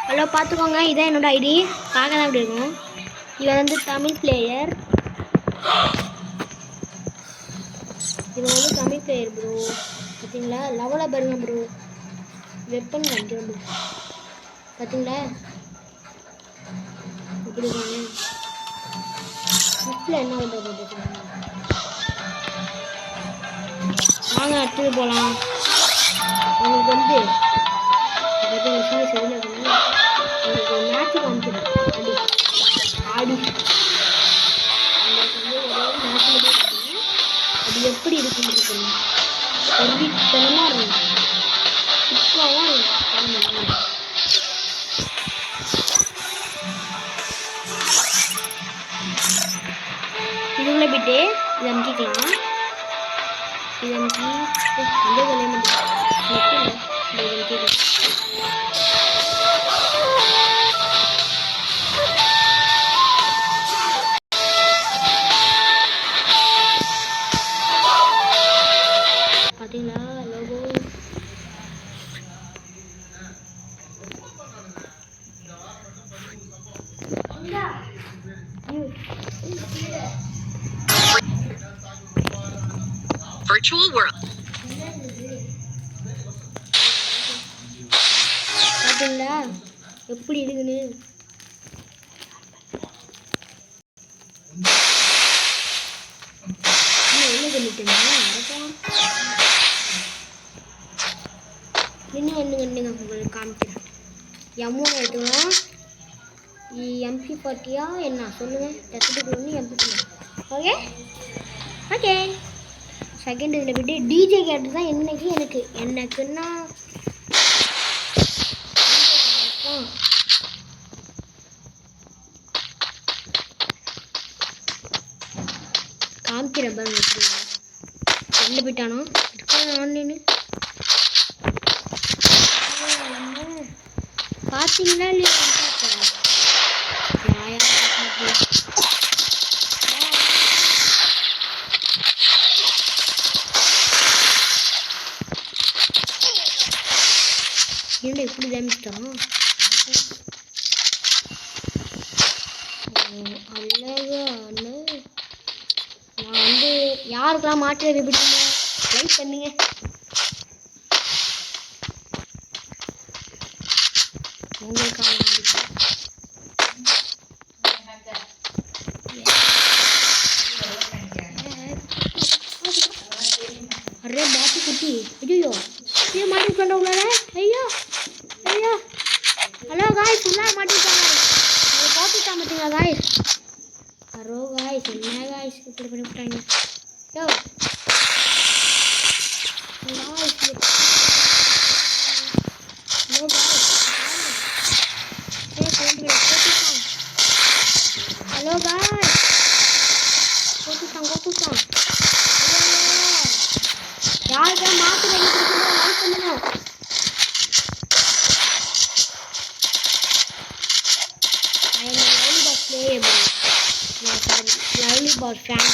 Hello பார்த்துக்கோங்க, இதான் என்னோட ஐடி. பார்க்க தான் அப்படி இருக்கும். இவன் வந்து தமிழ் பிளேயர். இவன் வந்து தமிழ் பிளேயர் ப்ரோ. பார்த்தீங்களா? லெவலாக பாருங்க ப்ரோ. வெப்பன் கண்டிப்பாக ப்ரோ. பார்த்தீங்களா இப்படி தானே ஸ்விஃப்டில் என்ன பண்ணுறது பார்த்தீங்களா? வாங்க அடுத்தது போகலாம். உங்களுக்கு வந்து சரியில் இருக்கணும். உங்களுக்கு ஒரு மேட்ச்சு காமிக்கிறேன். ஆடி உங்களுக்கு வந்து ஒரே ஒரு மேட்ச் மட்டும் இருக்குங்க. அது எப்படி இருக்குன்னு இருக்குங்க. தரமாக இருக்கும். சூப்பராக இருக்கும். இதுக்குள்ளே போய்ட்டு இதை அமுக்கிக்கலாம். இதை அமுக்கி அந்த வேலையை மட்டும் பார்த்தீங்களா லோகோ. Virtual world. பார்த்தீங்களா எப்படி இருக்குன்னு. என்ன பண்ணிட்டேன்னா இன்னும் ஒன்றுங்க உங்களுக்கு காமிக்கிறேன். M1 எடுத்துக்கலாம். MP40 என்ன சொல்லுங்கள். டெஸ்ட்டுக்கு ஒன்று MP40. Okay okay. செகண்ட் இதில் போய்ட்டு டிஜே கேட்டு தான் எனக்குன்னா காமிக்கிறேன் பாருங்க. எந்த போயிட்டானோ ஆன்லைனு பார்த்தீங்களா இல்லையா? என்ன இப்படி டேமிச்சிட்டான்? அழகான நான் வந்து யாருக்கெல்லாம் மாட்டுறது பிடிக்குங்க லைக் பண்ணுங்க. உங்களுக்காக அரே பாட்டு குட்டி. ஐயோ ஏன் மாட்டிக்கிட்டு உள்ளார? ஐயோ ஐயோ. ஹலோ காய்ஸ், உள்ளார மாட்டிக்கிட்டாங்க. அதை பார்த்துட்டான் பார்த்தீங்களா காய்ஸ்? ஹலோ காய்ஸ், என்ன காய்ஸ் இப்படி பண்ணிவிட்டாங்க? யோ ஹலோ காய்ஸ், போட்டுட்டான். யாருக்கெல்லாம் மாற்று லைக் பண்ணுங்க. I am a Lollyball player, bro. No, sorry, Lollyball fan.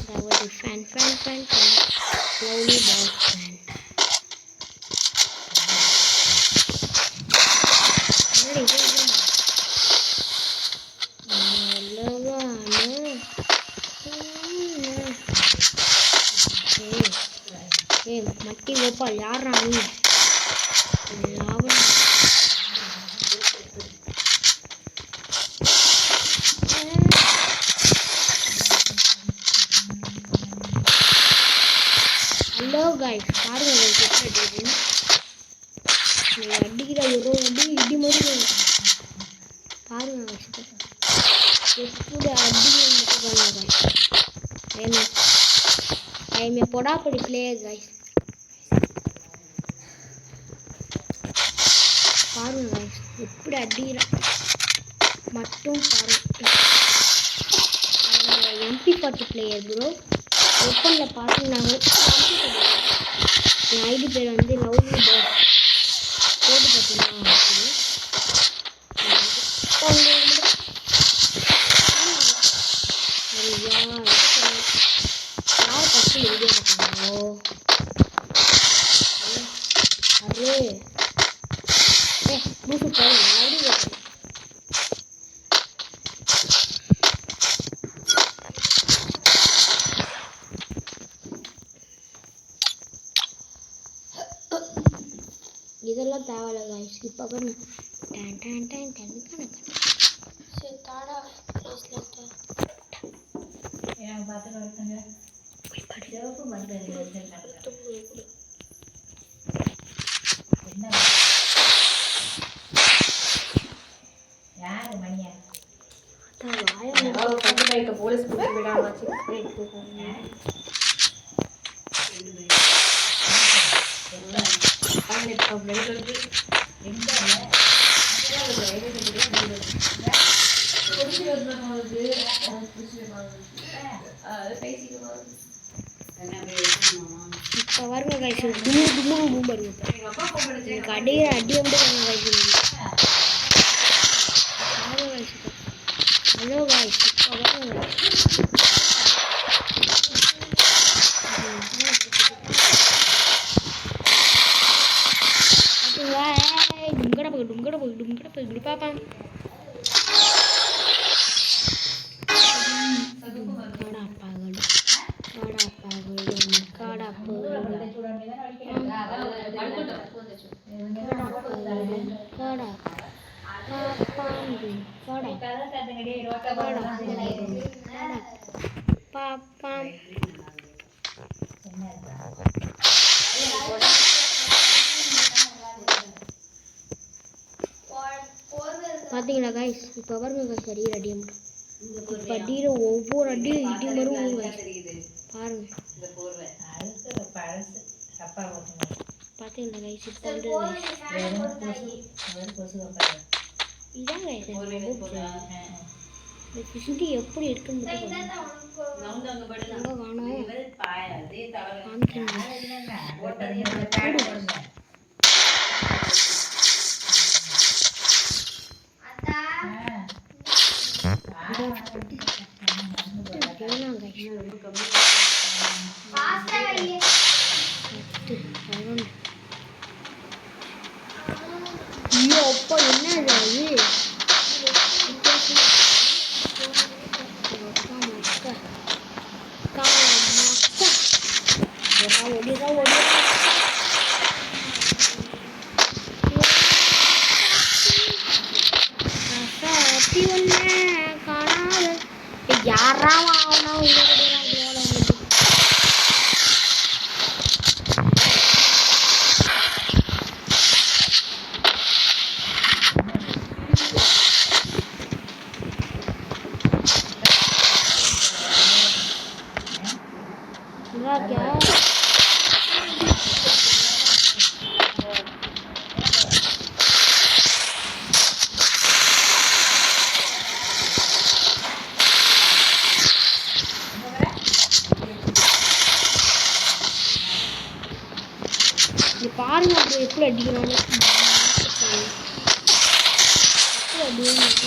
That was a fan. Lollyball fan. மட்டி கோபால் யாரா நீ? ஹலோ காய்ஸ், பாருங்க அடிக்கிற ஒரு அடி இடி மாதிரி பாருங்க எப்படி அடிக்கிறாங்க. I am a பொடாப்படி பிளேயர் காய்ஸ். பாருங்க காய்ஸ் எப்படி அடிக்கிறான் மட்டும் பாருங்க. MP40 player bro. வெப்பனில் பார்த்தீங்கன்னா என் ஐடி பேர் வந்து லவ்லி பாய். போட்டு பார்த்தீங்கன்னா யார் ஃபஸ்ட்டு வீடியோ பார்த்தாங்களோ லூசு போய் இதெல்லாம் தேவையில்ல गाइस இப்போ பாருங்க டன் டன் டன் டன் கணக்கு சரி தாடா க்ளோஸ்ல ஏன் பாத்து வரதுங்க சிவப்பு மண்டல என்ன யாரு மணியா வாயா பத்து பைக்க போலீஸ் கூட்டி விடாம செக் இப்போ வருங்க गाइस தும்மு பாருங்க எனக்கு அடியே வந்து ஹலோ गाइस இப்போ வருங்க டுங்கட போய் பாப்பா பாத்தீங்களா गाइस இப்போ பாருங்க गाइस அடிக்கிற அடியை மட்டும் இப்போ அடிக்கிற ஒவ்வொரு அடியும் இடி மரும் பாருங்க பாத்தீங்களா गाइस இப்போ இதான் गाइस இந்த ஃபிஷ்டி எப்படி இருக்குன்னு அப்பா என்ன क्या ये பாருங்க bro எப்படி அடிக்குறானே எப்படி அடிக்குறானே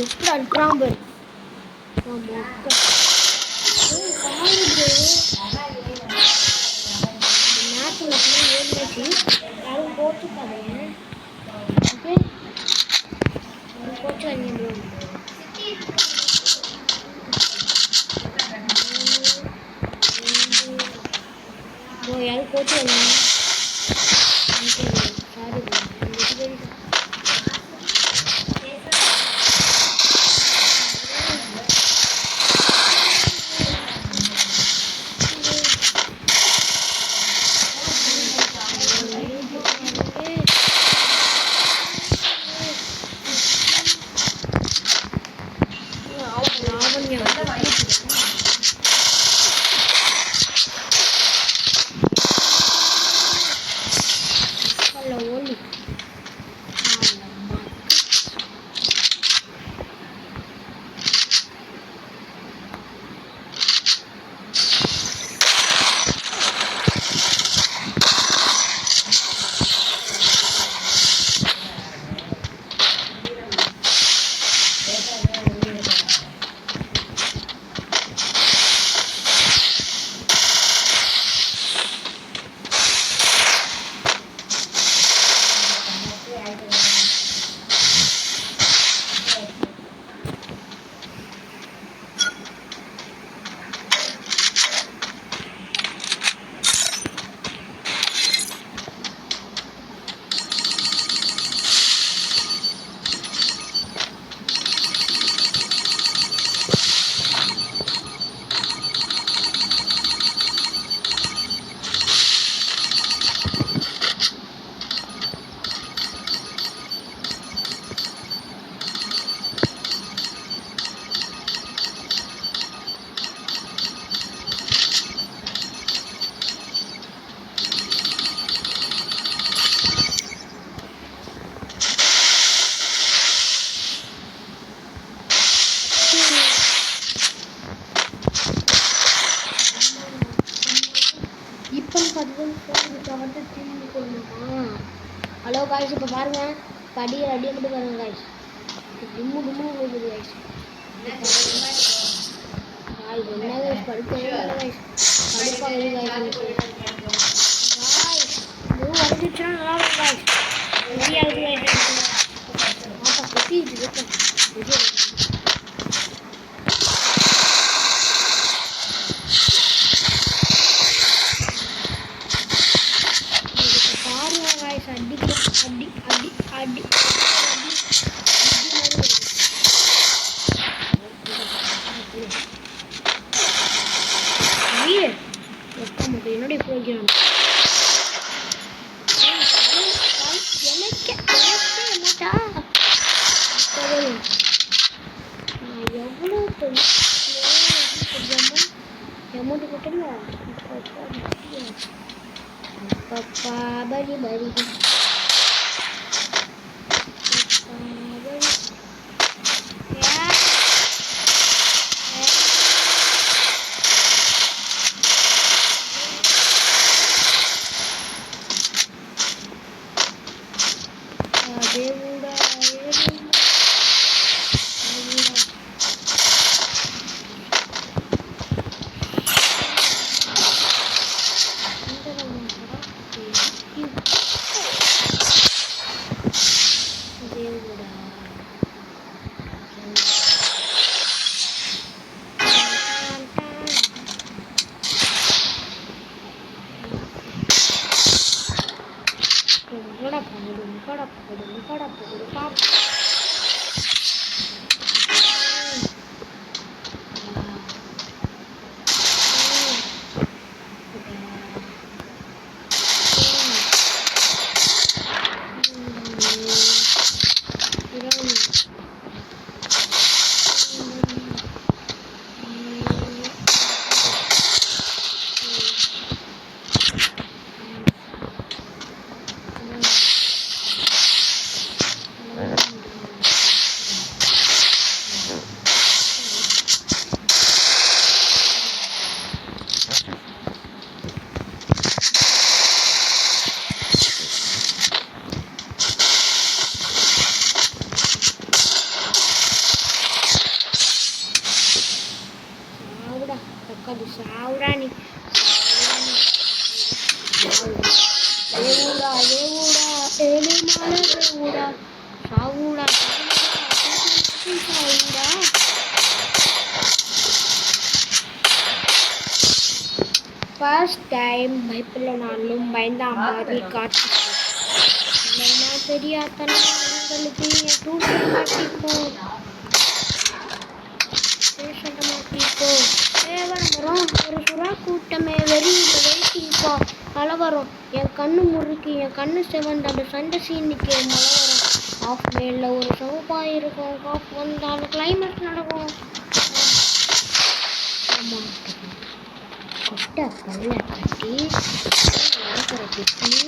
எப்படி அழுக்குறான் பாரு யாரும் போட்டுக்காதீங்க ஓகே போட்டுக்காதீங்க ப்ரோ யாரும் போட்டுக்காதீங்க சாரி ப்ரோ ஹலோ காய்ஸ், இப்போ பாருங்க அடியை மட்டும் பாருங்க காய்ஸ். டிம்மு விழுகுது காய்ஸ். என்ன காய்ஸ் படுக்கவே இல்லை காய்ஸ். கடுப்பாகுது காய்ஸ் எனக்கு. காய்ஸ் இது உடஞ்சிச்சுன்னா நல்லா இருக்கும் காய்ஸ். ரெடியாகுது காய்ஸ். ஆப்பா கொட்டிடுச்சு இருக்கும். பாருங்க காய்ஸ், அடி என்னுடைய போகிறான் எனக்கு என்னட்டா எவ்வளோ அமௌண்ட் போட்டல அப்பப்பா பரி దేవుడా போடு பாப்பா. சாவுடா நீ దేవుడా ఏలిమాల దేవుడా సావుడా సావుడా. ஃபர்ஸ்ட் டைம் பயப்பில் நாளும் பயந்த மாதிரி காட்சி என்ன தெரியாதனா உங்களுக்கு மாட்டிப்போம் வரும். ஒரு சுறா கூட்டமே வெறியில் வெயிட்டிங்ப்பா. மழை வரும். என் கண்ணு முறுக்கி என் கண்ணு செவந்து அந்த சண்டை சீனிக்கு மழை வரும். ஆஃப் மேல ஒரு சவுப்பாக இருக்கும். காஃப் வந்தால் கிளைமேட் நடக்கும். ஆமாம் கொட்டை பல்ல கட்டி வளர்க்குற பிக்னி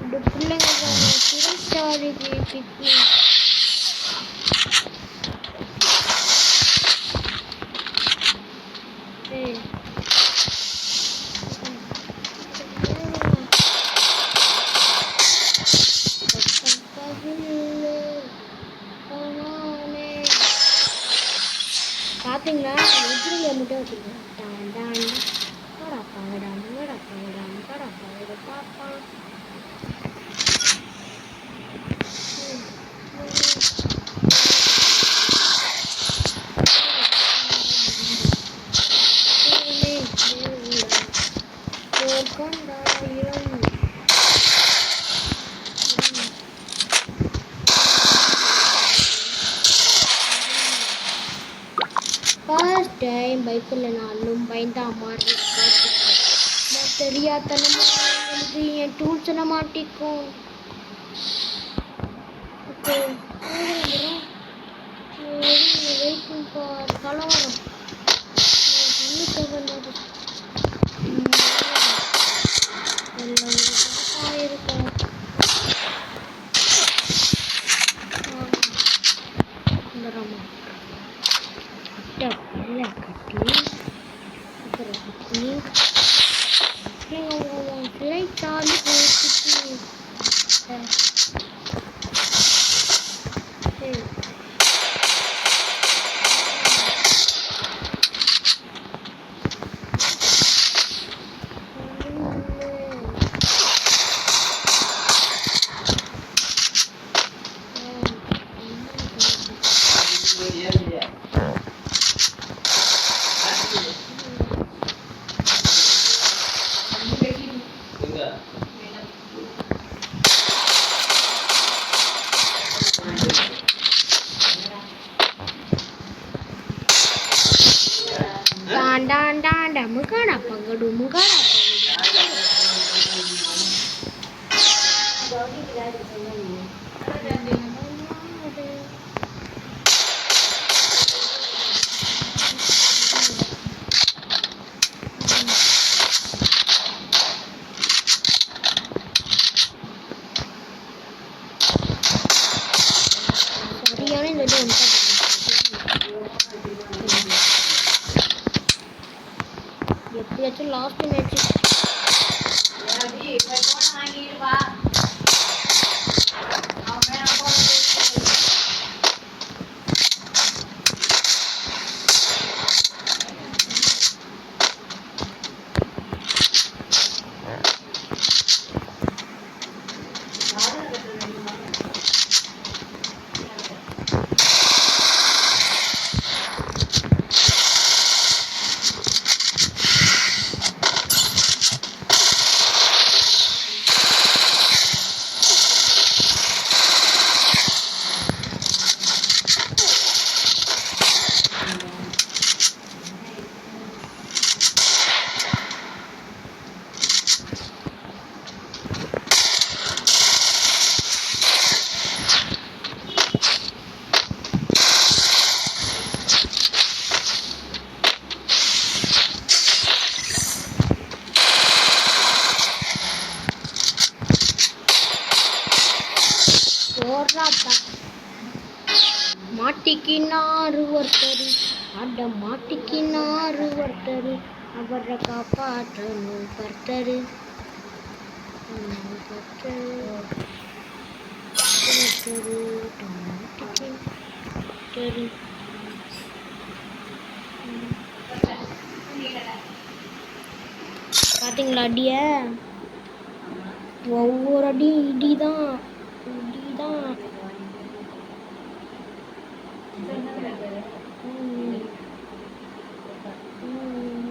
இந்த பிள்ளைங்க சிறைச்சாலைக்கு பிக்னி. பார்த்தீங்களா எதிரியை மட்டும் வச்சுருக்கேன். பாப்பா ஃபர்ஸ்ட் டைம் பைக்கில் நானும் பயந்தா மாதிரி தெரியாதனமா எனக்கு என் டூல்ஸில் மாட்டிக்கும். வெயிட்டிங் ஃபார் கலவரம் இருக்கும். சரி. டாண்டா முகாடா பங்கடு முகாடா சரியான இந்த எப்படியாச்சும் லாஸ்ட் மேட்ச் மாட்டிக்கினாரு ஒருத்தர் அட மாட்டிக்கினாரு ஒருத்தர் அவரை காப்பாற்றணும் கர்த்தரு பாத்தீங்களா அடிய ஒவ்வொரு அடி இடிதான்